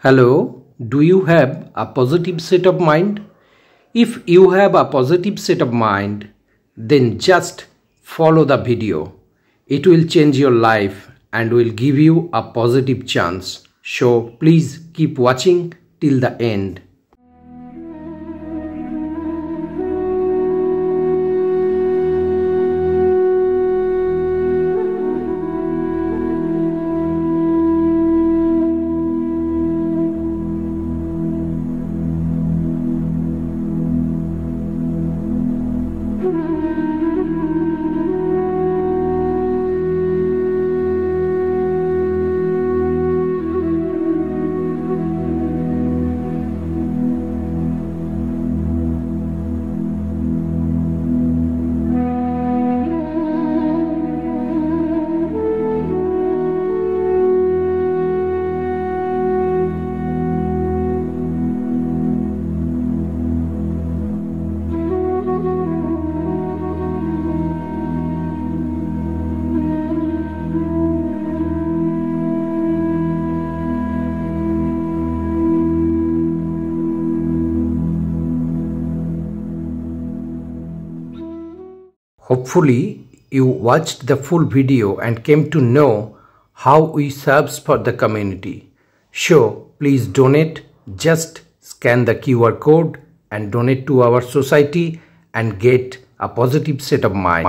Hello, do you have a positive set of mind? If you have a positive set of mind, then just follow the video. It will change your life and will give you a positive chance. So please keep watching till the end. Hopefully, you watched the full video and came to know how we serve for the community. So, please donate. Just scan the QR code and donate to our society and get a positive set of mind.